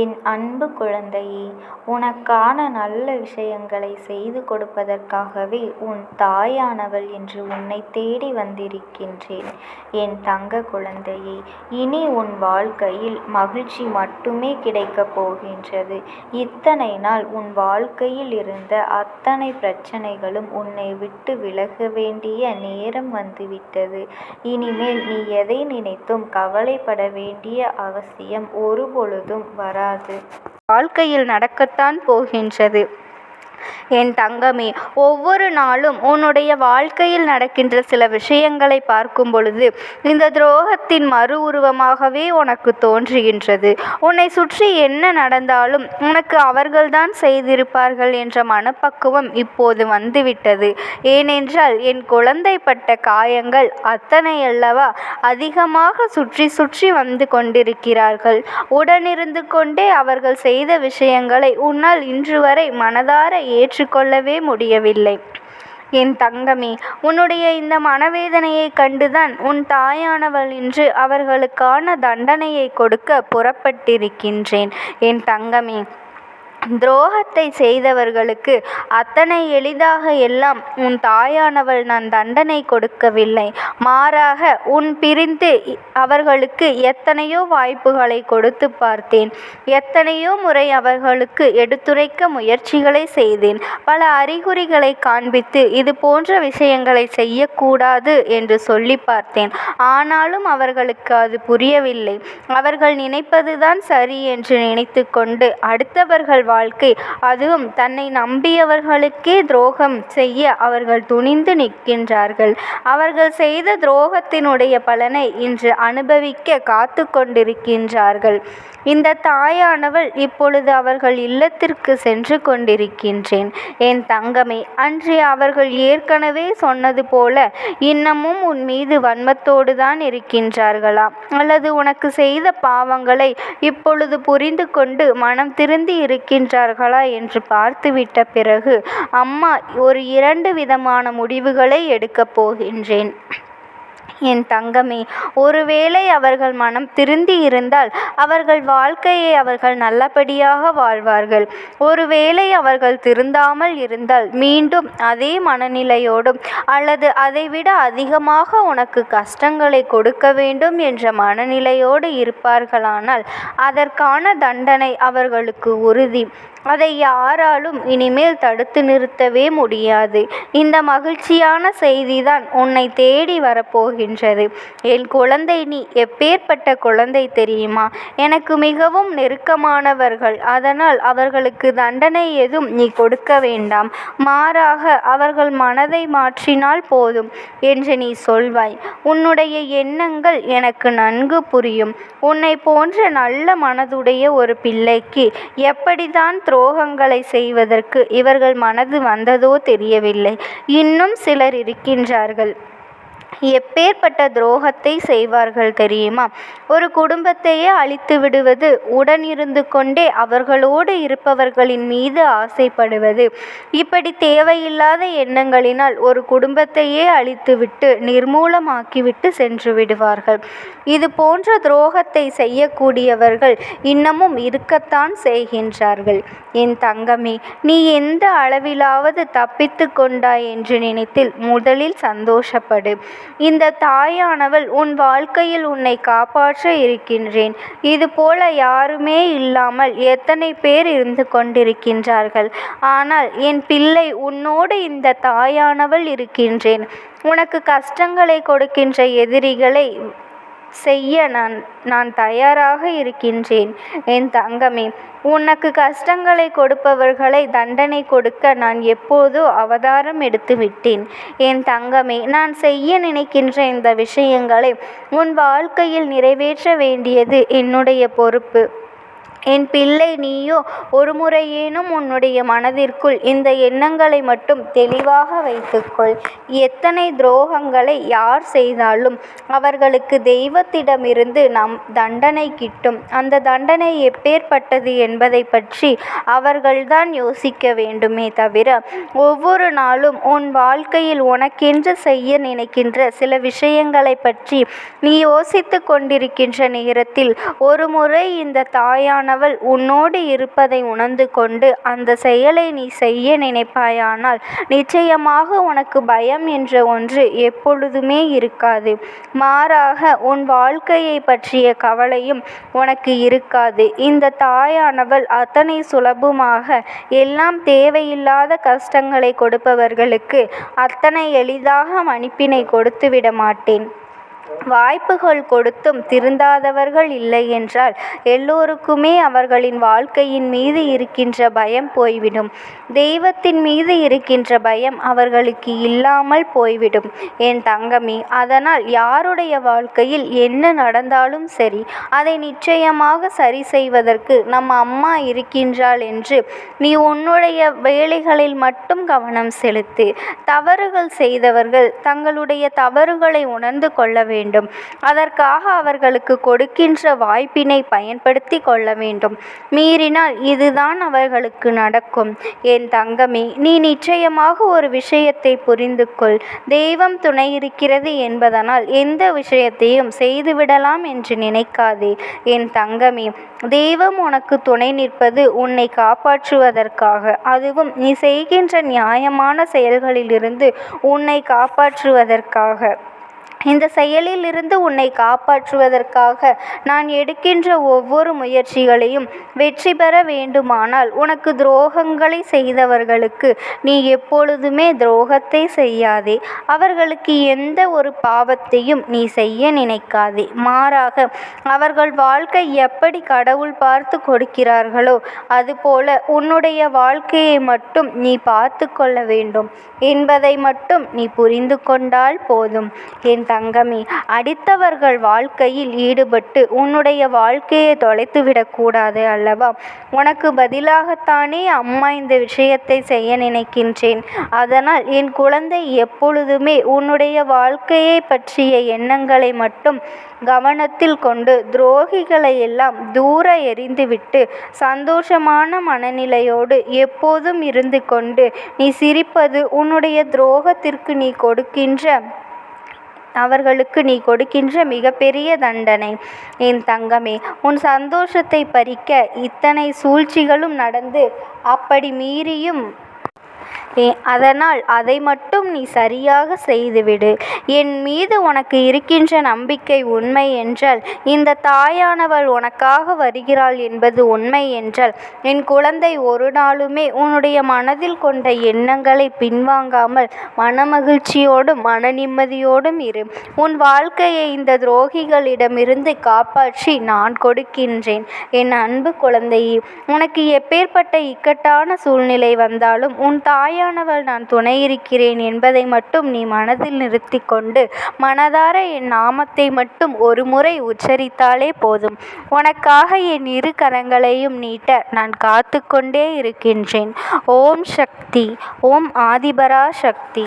என் அன்பு குழந்தையே, உனக்கான நல்ல விஷயங்களை செய்து கொடுப்பதற்காகவே உன் தாயானவள் இன்று உன்னை தேடி வந்திருக்கின்றேன். என் தங்க குழந்தையே, இனி உன் வாழ்க்கையில் மகிழ்ச்சி மட்டுமே கிடைக்கப் போகின்றது. இத்தனை நாள் உன் வாழ்க்கையில் இருந்த அத்தனை பிரச்சனைகளும் உன்னை விட்டு விலக வேண்டிய நேரம் வந்துவிட்டது. இனிமேல் நீ எதை நினைத்தும் கவலைப்பட வேண்டிய அவசியம் ஒருபொழுதும் வராது. வாழ்க்கையில் நடக்கத்தான் போகின்றது. என் தங்கமே, ஒவ்வொரு நாளும் உன்னுடைய வாழ்க்கையில் நடக்கின்ற சில விஷயங்களை பார்க்கும் பொழுது இந்த துரோகத்தின் மறு உருவமாகவே உனக்கு தோன்றுகின்றது. உன்னை சுற்றி என்ன நடந்தாலும் உனக்கு அவர்கள்தான் செய்திருப்பார்கள் என்ற மனப்பக்குவம் இப்போது வந்துவிட்டது. ஏனென்றால் என் குழந்தை பட்ட காயங்கள் அத்தனை அல்லவா அதிகமாக சுற்றி சுற்றி வந்து கொண்டிருக்கிறார்கள். உடனிருந்து கொண்டே அவர்கள் செய்த விஷயங்களை உன்னால் இன்று வரை மனதார ஏற்றுக்கொள்ளவே முடியவில்லை. என் தங்கமே, உன்னுடைய இந்த மனவேதனையை கண்டுதான் உன் தாயானவள் இன்று அவர்களுக்கான தண்டனையை கொடுக்க புறப்பட்டிருக்கின்றேன். என் தங்கமே, துரோகத்தை செய்தவர்களுக்கு அத்தனை எளிதாக எல்லாம் உன் தாயானவள் நான் தண்டனை கொடுக்கவில்லை. மாறாக உன் பிரிந்து அவர்களுக்கு எத்தனையோ வாய்ப்புகளை கொடுத்து பார்த்தேன். எத்தனையோ முறை அவர்களுக்கு எடுத்துரைக்க முயற்சிகளை செய்தேன். பல அறிகுறிகளை காண்பித்து இது போன்ற விஷயங்களை செய்யக்கூடாது என்று சொல்லி பார்த்தேன். ஆனாலும் அவர்களுக்கு அது புரியவில்லை. அவர்கள் நினைப்பதுதான் சரி என்று நினைத்து கொண்டு அடுத்தவர்கள் வாழ்க்கை, அதுவும் தன்னை நம்பியவர்களுக்கே துரோகம் செய்ய அவர்கள் துணிந்து நிற்கின்றார்கள். அவர்கள் செய்த துரோகத்தினுடைய பலனை இன்று அனுபவிக்க காத்து கொண்டிருக்கின்றார்கள். இந்த தாயானவள் இப்பொழுது அவர்கள் இல்லத்திற்கு சென்று கொண்டிருக்கின்றேன். என் தங்கமே, அன்று அவர்கள் ஏற்கனவே சொன்னது போல இன்னமும் உன் மீது வன்மத்தோடு தான் இருக்கின்றார்களா, அல்லது உனக்கு செய்த பாவங்களை இப்பொழுது புரிந்து கொண்டு மனம் திருந்தி இருக்கின்றார்களா என்று பார்த்துவிட்ட பிறகு அம்மா ஒரு 2 விதமான முடிவுகளை எடுக்கப் போகின்றேன். என் தங்கமே, ஒருவேளை அவர்கள் மனம் திருந்தி இருந்தால் அவர்கள் வாழ்க்கையை அவர்கள் நல்லபடியாக வாழ்வார்கள். ஒருவேளை அவர்கள் திருந்தாமல் இருந்தால் மீண்டும் அதே மனநிலையோடும் அல்லது அதைவிட அதிகமாக உனக்கு கஷ்டங்களை கொடுக்க வேண்டும் என்ற மனநிலையோடு இருப்பார்களானால் அதற்கான தண்டனை அவர்களுக்கு உறுதி. அதை யாராலும் இனிமேல் தடுத்து நிறுத்தவே முடியாது. இந்த மகிழ்ச்சியான செய்திதான் உன்னை தேடி வரப்போகின்றது. என் குழந்தை, நீ எப்பேற்பட்ட குழந்தை தெரியுமா? எனக்கு மிகவும் நெருக்கமானவர்கள். அதனால் அவர்களுக்கு தண்டனை எதுவும் நீ கொடுக்க வேண்டாம். மாறாக அவர்கள் மனதை மாற்றினால் போதும் என்று நீ சொல்வாய். உன்னுடைய எண்ணங்கள் எனக்கு நன்கு புரியும். உன்னை போன்ற நல்ல மனதுடைய ஒரு பிள்ளைக்கு எப்படிதான் துரோகங்களை செய்வதற்கு இவர்கள் மனது வந்ததோ தெரியவில்லை. இன்னும் சிலர் இருக்கின்றார்கள். எப்பேற்பட்ட துரோகத்தை செய்வார்கள் தெரியுமா? ஒரு குடும்பத்தையே அழித்து விடுவது, உடன் இருந்து கொண்டே அவர்களோடு இருப்பவர்களின் மீது ஆசைப்படுவது, இப்படி தேவையில்லாத எண்ணங்களினால் ஒரு குடும்பத்தையே அழித்துவிட்டு நிர்மூலமாக்கிவிட்டு சென்று விடுவார்கள். இது போன்ற துரோகத்தை செய்யக்கூடியவர்கள் இன்னமும் இருக்கத்தான் செய்கின்றார்கள். என் தங்கமே, நீ எந்த அளவிலாவது தப்பித்து கொண்டாய் என்று நினைத்தில் முதலில் சந்தோஷப்படு. இந்த தாயானவள் உன் வாழ்க்கையில் உன்னை காப்பாற்ற இருக்கின்றேன். இது போல யாருமே இல்லாமல் எத்தனை பேர் இருந்து கொண்டிருக்கின்றார்கள். ஆனால் என் பிள்ளை, உன்னோடு இந்த தாயானவள் இருக்கின்றேன். உனக்கு கஷ்டங்களை கொடுக்கின்ற எதிரிகளை செய்ய நான் தயாராக இருக்கின்றேன். என் தங்கமே, உனக்கு கஷ்டங்களை கொடுப்பவர்களை தண்டனை கொடுக்க நான் எப்போதோ அவதாரம் எடுத்து விட்டேன். என் தங்கமே, நான் செய்ய நினைக்கின்ற இந்த விஷயங்களை உன் வாழ்க்கையில் நிறைவேற்ற வேண்டியது என்னுடைய பொறுப்பு. என் பிள்ளை, நீயோ ஒரு முறையேனும் உன்னுடைய மனதிற்குள் இந்த எண்ணங்களை மட்டும் தெளிவாக வைத்துக்கொள். எத்தனை துரோகங்களை யார் செய்தாலும் அவர்களுக்கு தெய்வத்திடமிருந்து தண்டனை கிட்டும். அந்த தண்டனை எப்பேற்பட்டது என்பதை பற்றி அவர்கள்தான் யோசிக்க வேண்டுமே தவிர, ஒவ்வொரு நாளும் உன் வாழ்க்கையில் உனக்கென்று செய்ய நினைக்கின்ற சில விஷயங்களை பற்றி நீ யோசித்து கொண்டிருக்கின்ற நேரத்தில் ஒரு முறை இந்த தாயான தாயானவள் உன்னோடு இருப்பதை உணர்ந்து கொண்டு அந்த செயலை நீ செய்ய நினைப்பாயானால் நிச்சயமாக உனக்கு பயம் என்ற ஒன்று எப்பொழுதுமே இருக்காது. மாறாக உன் வாழ்க்கையை பற்றிய கவலையும் உனக்கு இருக்காது. இந்த தாயானவள் அத்தனை சுலபமாக எல்லாம் தேவையில்லாத கஷ்டங்களை கொடுப்பவர்களுக்கு அத்தனை எளிதாக மன்னிப்பினை கொடுத்துவிட மாட்டேன். வாய்ப்புகள் கொடுத்தும் திருந்தாதவர்கள் இல்லை என்றால் எல்லோருக்குமே அவர்களின் வாழ்க்கையின் மீது இருக்கின்ற பயம் போய்விடும். தெய்வத்தின் மீது இருக்கின்ற பயம் அவர்களுக்கு இல்லாமல் போய்விடும் என் தங்கமே. அதனால் யாருடைய வாழ்க்கையில் என்ன நடந்தாலும் சரி, அதை நிச்சயமாக சரி செய்வதற்கு நம் அம்மா இருக்கின்றாள் என்று நீ உன்னுடைய வேலைகளில் மட்டும் கவனம் செலுத்து. தவறுகள் செய்தவர்கள் தங்களுடைய தவறுகளை உணர்ந்து கொள்ள வேண்டும். அதற்காக அவர்களுக்கு கொடுக்கின்ற வாய்ப்பினை பயன்படுத்தி கொள்ள வேண்டும். மீறினால் இதுதான் அவர்களுக்கு நடக்கும். என் தங்கமே, நீ நிச்சயமாக ஒரு விஷயத்தை புரிந்து கொள். தெய்வம் துணை இருக்கிறது என்பதனால் எந்த விஷயத்தையும் செய்துவிடலாம் என்று நினைக்காதே என் தங்கமே. தெய்வம் உனக்கு துணை நிற்பது உன்னை காப்பாற்றுவதற்காக, அதுவும் நீ செய்கின்ற நியாயமான செயல்களிலிருந்து உன்னை காப்பாற்றுவதற்காக. இந்த செயலிலிருந்து உன்னை காப்பாற்றுவதற்காக நான் எடுக்கின்ற ஒவ்வொரு முயற்சிகளையும் வெற்றி பெற வேண்டுமானால் உனக்கு துரோகங்களை செய்தவர்களுக்கு நீ எப்பொழுதுமே துரோகத்தை செய்யாதே. அவர்களுக்கு எந்த ஒரு பாவத்தையும் நீ செய்ய நினைக்காதே. மாறாக அவர்கள் வாழ்க்கை எப்படி கடவுள் பார்த்து கொடுக்கிறார்களோ அதுபோல உன்னுடைய வாழ்க்கையை மட்டும் நீ பார்த்து கொள்ள வேண்டும் என்பதை மட்டும் நீ புரிந்து கொண்டால் போதும் என் தங்கமே. அடித்தவர்கள் வாழ்க்கையில் ஈடுபட்டு உன்னுடைய வாழ்க்கையை தொலைத்துவிடக்கூடாது அல்லவா? உனக்கு பதிலாகத்தானே அம்மா இந்த விஷயத்தை செய்ய நினைக்கின்றேன். அதனால் என் குழந்தை எப்பொழுதுமே உன்னுடைய வாழ்க்கையை பற்றிய எண்ணங்களை மட்டும் கவனத்தில் கொண்டு துரோகிகளை எல்லாம் தூர எறிந்துவிட்டு சந்தோஷமான மனநிலையோடு எப்போதும் இருந்து கொண்டு நீ சிரிப்பது உன்னுடைய துரோகத்திற்கு அவர்களுக்கு நீ கொடுக்கின்ற மிகப்பெரிய தண்டனை என் தங்கமே. உன் சந்தோஷத்தை பறிக்க இத்தனை சூழ்ச்சிகளும் நடந்து அப்படி மீறியும் அதனால் அதை மட்டும் நீ சரியாக செய்துவிடு. என் மீது உனக்கு இருக்கின்ற நம்பிக்கை உண்மை என்றால், இந்த தாயானவள் உனக்காக வருகிறாள் என்பது உண்மை என்றால், என் குழந்தை ஒரு நாளுமே உன்னுடைய மனதில் கொண்ட எண்ணங்களை பின்வாங்காமல் மனமகிழ்ச்சியோடும் மன நிம்மதியோடும் இரு. உன் வாழ்க்கையை இந்த துரோகிகளிடமிருந்து காப்பாற்றி நான் கொடுக்கின்றேன் என் அன்பு குழந்தையே. உனக்கு எப்பேற்பட்ட இக்கட்டான சூழ்நிலை வந்தாலும் உன் தாயானவள் நான் துணை இருக்கிறேன் என்பதை மட்டும் நீ மனதில் நிறுத்தி கொண்டு மனதார என் நாமத்தை மட்டும் ஒரு முறை உச்சரித்தாலே போதும். உனக்காக என் இரு கரங்களையும் நீட்ட நான் காத்து கொண்டே இருக்கின்றேன். ஓம் சக்தி. ஓம் ஆதிபரா சக்தி.